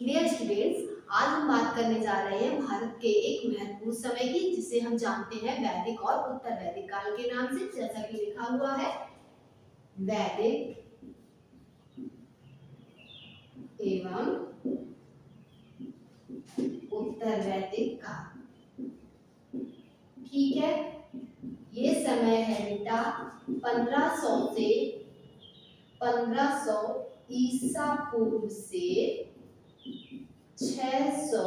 Dear students, आज हम बात करने जा रहे हैं भारत के एक महत्वपूर्ण समय की, जिसे हम जानते हैं वैदिक और उत्तर वैदिक काल के नाम से। जैसा कि लिखा हुआ है, वैदिक एवं उत्तर वैदिक काल। ठीक है, ये समय है बेटा 1500 से 1500 ईसा पूर्व से 600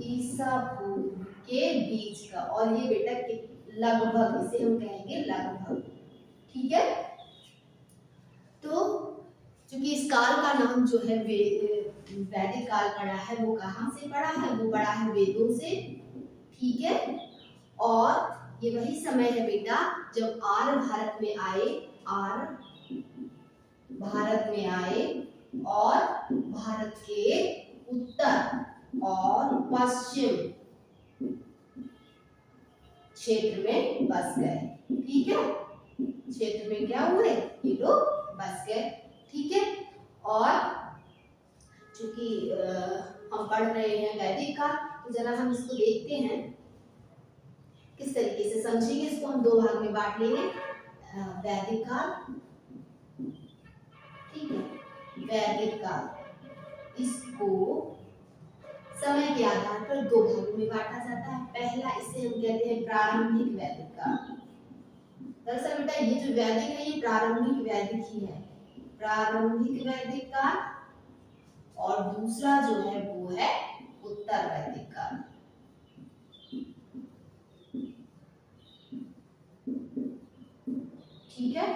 ईसा पूर्व के बीच का। और ये बेटा लगभग, इसे हम कहेंगे लगभग। ठीक है, तो चूंकि इस काल का नाम जो है वैदिक काल पड़ा है, वो कहाँ से पड़ा है? वो पड़ा है वेदों से। ठीक है, और ये वही समय है बेटा जब आर्य भारत में आए, आर्य भारत में आए और भारत के उत्तर और पश्चिम क्षेत्र में बस गए। ठीक है, क्षेत्र में क्या हुए? ये लोग बस गए। ठीक है, और चूंकि हम पढ़ रहे हैं वैदिक काल, तो जरा हम इसको देखते हैं किस तरीके से समझेंगे। इसको हम दो भाग में बांट लेंगे। वैदिक काल, ठीक है, वैदिक काल, इसको समय के आधार पर दो भागों में बांटा जाता है। पहला, इसे हम कहते हैं प्रारंभिक वैदिक काल। दरअसल बेटा ये जो वैदिक है, ये प्रारंभिक वैदिक ही है, प्रारंभिक वैदिक काल। और दूसरा जो है वो है उत्तर वैदिक काल। ठीक है,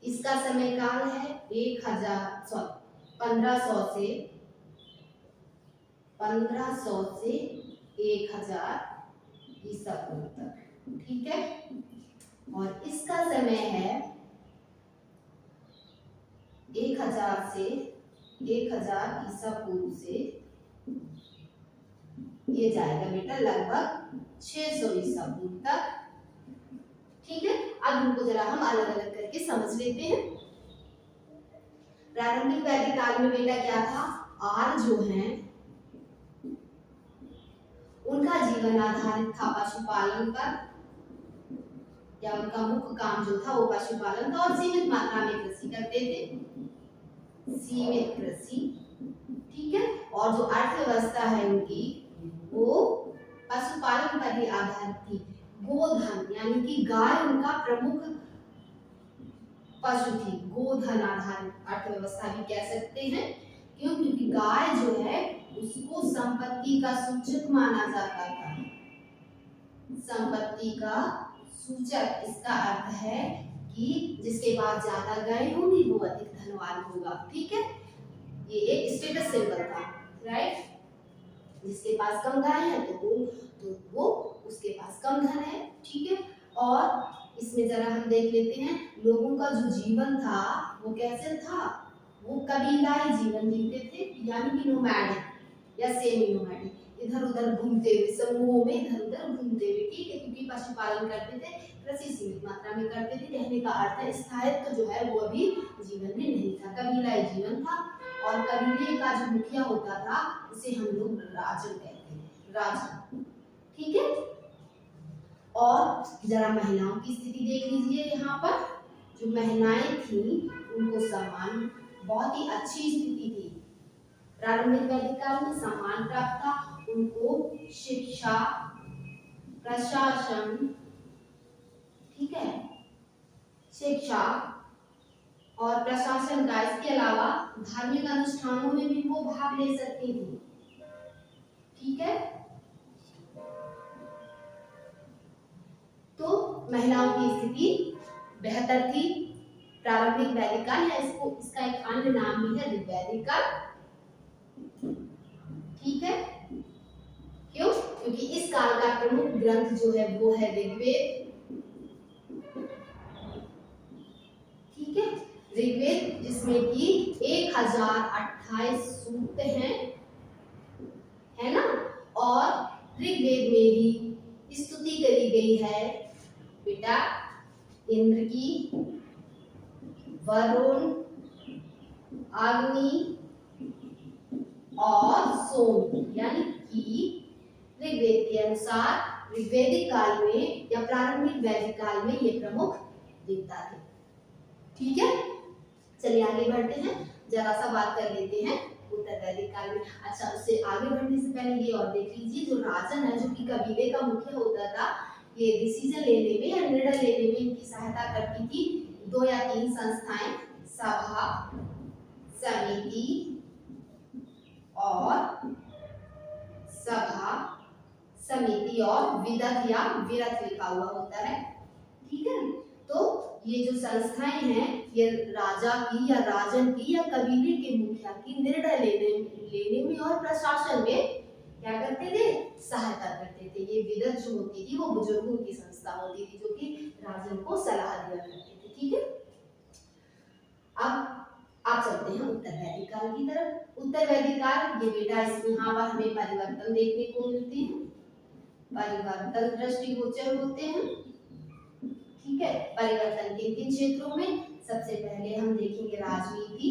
इसका समय काल है 1500 से 1000 ईसा पूर्व तक। ठीक है, और इसका समय है 1000 से 1000 ईसा पूर्व से ये जाएगा बेटा लगभग 600 ईसा पूर्व तक। ठीक है, अब इनको जरा हम अलग अलग करके समझ लेते हैं। प्रारंभिक वैदिक काल में बेटा क्या था? आर्य जो हैं उनका जीवन आधारित था पशुपालन पर, या उनका मुख्य काम जो था वो पशुपालन था, और सीमित मात्रा में कृषि करते थे, सीमित कृषि। ठीक है, और जो अर्थव्यवस्था है उनकी वो पशुपालन पर ही आधारित थी। गोधन यानी कि गाय उनका प्रमुख पशु थी। गोधन आधारित अर्थव्यवस्था भी कह सकते हैं। क्यों? क्योंकि गाय जो है उसको संपत्ति का सूचक माना जाता था। संपत्ति का सूचक, इसका अर्थ है कि जिसके पास ज्यादा गाय होंगी वो अधिक धनवान होगा। ठीक है, ये एक स्टेटस सिंबल था, राइट। जिसके पास कम गाय है तो वो उसके पास कम धन है। ठीक है, और इसमें जरा हम देख लेते हैं लोगों का जो जीवन था वो कैसे था। वो कबीलाई जीवन जीते थे, यानी कि नोमैडिक या सेमी नोमैडिक, इधर उधर घूमते हुए, समूहों में इधर उधर घूमते हुए। ठीक है, क्योंकि पशुपालन करते थे, कृषि सीमित मात्रा में करते थे। कहने का अर्थ है स्थायित्व जो है वो अभी जीवन में नहीं था, कबीलाई जीवन था। और कबीले का जो मुखिया होता था उसे हम लोग राजन कहते हैं, राजन। ठीक है, और जरा महिलाओं की स्थिति देख लीजिए। यहाँ पर जो महिलाएं थी उनको सम्मान, बहुत ही अच्छी स्थिति थी। प्रारंभिक वैदिक काल में सम्मान प्राप्त था उनको, शिक्षा, प्रशासन, ठीक है, शिक्षा और प्रशासन का, इसके अलावा धार्मिक अनुष्ठानों में भी वो भाग ले सकती थी। ठीक है, तो महिलाओं की स्थिति बेहतर थी प्रारंभिक वैदिक काल, या इसका एक अन्य नाम भी है ऋग्वैदिक काल। ठीक है, क्यों? क्योंकि इस काल का प्रमुख ग्रंथ जो है वो है ऋग्वेद। ठीक है, ऋग्वेद जिसमें कि 1028 सूक्त हैं, है ना। और ऋग्वेद में भी स्तुति करी गई है बेटा इंद्र की, वरुण, अग्नि, और सोम, यानी कि ऋग्वेद के अनुसार ऋग्वैदिक काल में या प्रारंभिक वैदिक काल में ये प्रमुख देवता थे। ठीक है, चलिए आगे बढ़ते हैं, जरा सा बात कर लेते हैं उत्तर वैदिक काल में। अच्छा, उससे आगे बढ़ने से पहले ये और देख लीजिए, जो राजन है जो कि कबीले का मुखिया होता था, ये डिसीजन लेने में या निर्णय लेने में इनकी सहायता करती थी 2 या 3 संस्थाएं, सभा, समिति और विदथ या विरथ लिखा हुआ होता है। ठीक है, तो ये जो संस्थाएं हैं ये राजा की या राजन की या कबीले के मुखिया की निर्णय लेने में और प्रशासन में क्या करते थे, सहायता करते थे। ये विदत जो होती थी वो बुजुर्गों की संस्था होती थी जो कि राजन को सलाह दिया करते थे। ठीक है, अब आप चलते हैं उत्तर वैदिक काल की तरफ। उत्तर वैदिक काल, ये बेटा यहाँ पर हमें परिवर्तन देखने को मिलते हैं, परिवर्तन दृष्टिगोचर होते हैं। ठीक है, परिवर्तन किन किन क्षेत्रों में, सबसे पहले हम देखेंगे राजनीति,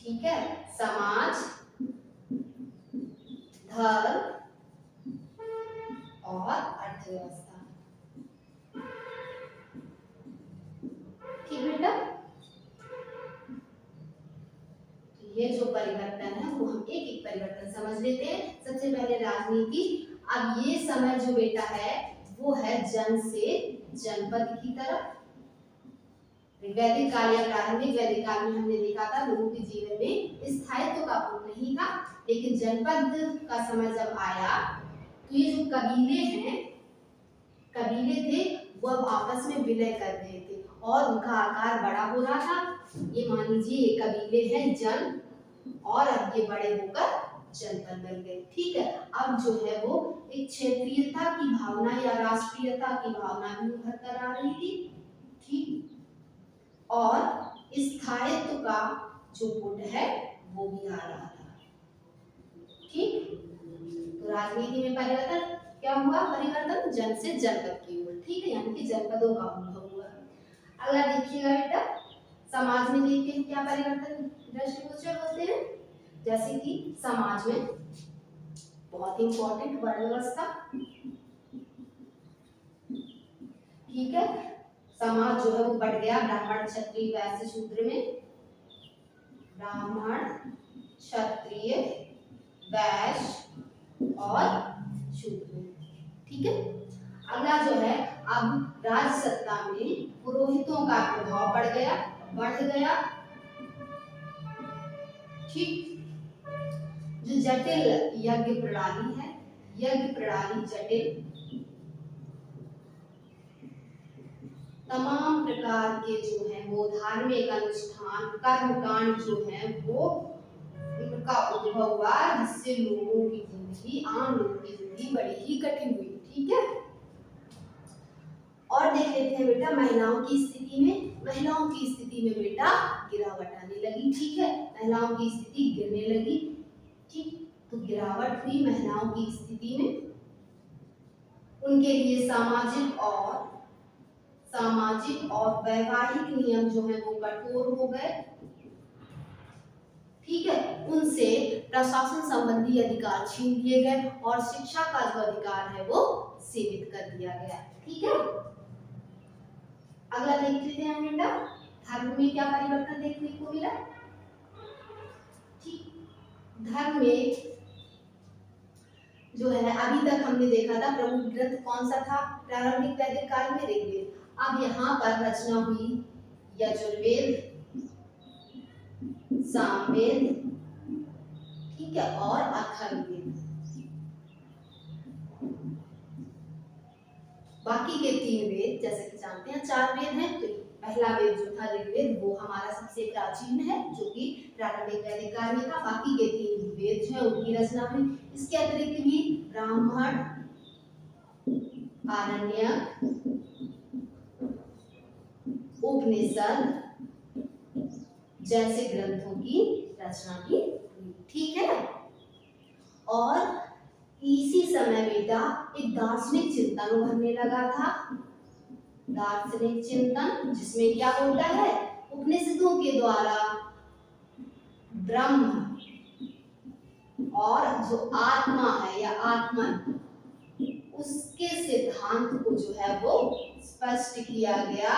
ठीक है, समाज, धर्म और अर्थव्यवस्था। ठीक बेटा, ये जो परिवर्तन है वो हम एक एक परिवर्तन समझ लेते हैं। सबसे पहले राजनीति। अब ये समय जो बेटा है वो है जन से जनपद की तरफ। वैदिक काल या प्रारंभिक वैदिक काल में हमने देखा था लोगों के जीवन में स्थायित्व का पुट नहीं था, लेकिन जनपद का समय जब आया तो ये जो कबीले थे वो अब आपस में विलय कर रहे थे और उनका आकार बड़ा हो रहा था। ये मान लीजिए ये कबीले हैं जन, और अब ये बड़े होकर जनपद बन गए। ठीक है, अब जो है वो एक क्षेत्रीयता की भावना या राष्ट्रीयता की भावना भी उभर कर आ रही थी। ठीक, और स्थायित्व का जो पुट है वो भी आ रहा था। ठीक, तो राजनीति में परिवर्तन क्या हुआ, परिवर्तन जन से जनपद की ओर। ठीक है, यानी कि जनपदों का उद्भव हुआ। अगला देखिएगा बेटा, समाज में देखते हैं क्या परिवर्तन दृष्टिगोचर होते हैं। जैसे कि समाज में बहुत इंपॉर्टेंट वर्ण व्यवस्था। ठीक है, समाज जो है वो बढ़ गया ब्राह्मण, क्षत्रिय, वैश्य, शूद्र में। ब्राह्मण, क्षत्रिय, वैश्य और शूद्र। ठीक है, अगला जो है अब राज सत्ता में पुरोहितों का प्रभाव बढ़ गया। ठीक, जो जटिल यज्ञ प्रणाली है, यज्ञ प्रणाली जटिल, तमाम प्रकार के जो है वो धार्मिक अनुष्ठान कर्मकांड जो है वो उनका उद्भव हुआ, जिससे लोगों की जिंदगी, आम लोगों की जिंदगी बड़ी ही कठिन हुई। ठीक है, और देख लेते हैं बेटा महिलाओं की स्थिति में। महिलाओं की स्थिति में बेटा गिरावट आने लगी। ठीक है, महिलाओं की स्थिति गिरने लगी। ठीक, तो गिरावट हुई महिलाओं की स्थिति में। उनके लिए सामाजिक और वैवाहिक नियम जो है वो कठोर हो गए। ठीक है, उनसे प्रशासन संबंधी अधिकार छीन लिए गए और शिक्षा का जो अधिकार है वो सीमित कर दिया गया। ठीक है, अगला देख लेते हैं बेटा, धर्म में क्या परिवर्तन देखने को मिला। ठीक, धर्म में जो है अभी तक हमने देखा था प्रमुख ग्रंथ कौन सा था, प्रारंभिक वैदिक काल में ऋग्वेद। अब यहाँ पर रचना हुई यजुर्वेद, सामवेद, ठीक है, और अथर्ववेद। बाकी के 3 वेद जैसे कि जानते हैं 4 वेद हैं, तो पहला वेद जो था ऋग्वेद वो हमारा सबसे प्राचीन है जो कि प्रारंभिक वैदिक काल में था। बाकी के 3 वेद जो है उनकी रचना हुई। इसके अतिरिक्त भी ब्राह्मण, आरण्यक, उपनिषद जैसे ग्रंथों की रचना की हुई। ठीक है, और इसी समय बेटा एक दार्शनिक चिंतन उभरने लगा था। दार्शनिक चिंतन जिसमें क्या होता है, उपनिषदों के द्वारा ब्रह्म और जो आत्मा है या आत्मन, उसके सिद्धांत को जो है वो स्पष्ट किया गया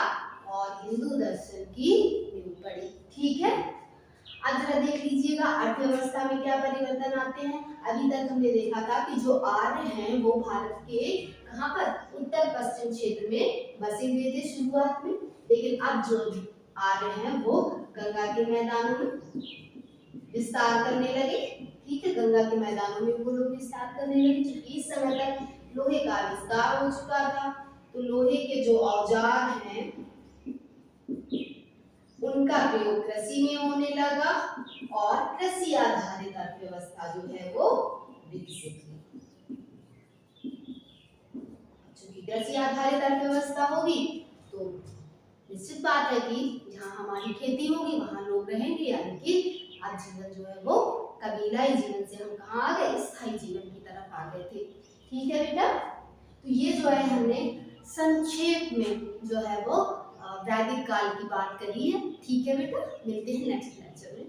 और हिंदू दर्शन की नींव पड़ी। ठीक है, अब जरा देख लीजिएगा अर्थव्यवस्था में क्या परिवर्तन आते हैं। अभी तक हमने देखा था कि जो आर्य हैं वो भारत के कहाँ पर, उत्तर पश्चिम क्षेत्र में बसे हुए थे शुरुआत में, लेकिन अब जो आर्य हैं वो गंगा के मैदानों में विस्तार करने लगे। ठीक है, गंगा के मैदानों में वो लोग विस्तार करने लगे, क्योंकि इस समय तक लोहे का विस्तार हो चुका था। तो लोहे के जो औजार हैं उनका प्रयोग कृषि में होने लगा और कृषि आधारित अर्थव्यवस्था जो है वो विकसित हुई। चूंकि कृषि आधारित अर्थव्यवस्था होगी तो निश्चित बात है कि जहाँ हमारी खेती होगी वहां लोग रहेंगे, यानी कि आज जीवन जो है वो कबीलाई जीवन से हम कहाँ आ गए, स्थायी जीवन की तरफ आ गए थे। ठीक है बेटा, तो ये जो है हमने संक्षेप में जो है वो वैदिक काल की बात करी है। ठीक है बेटा, मिलते हैं नेक्स्ट लेक्चर में।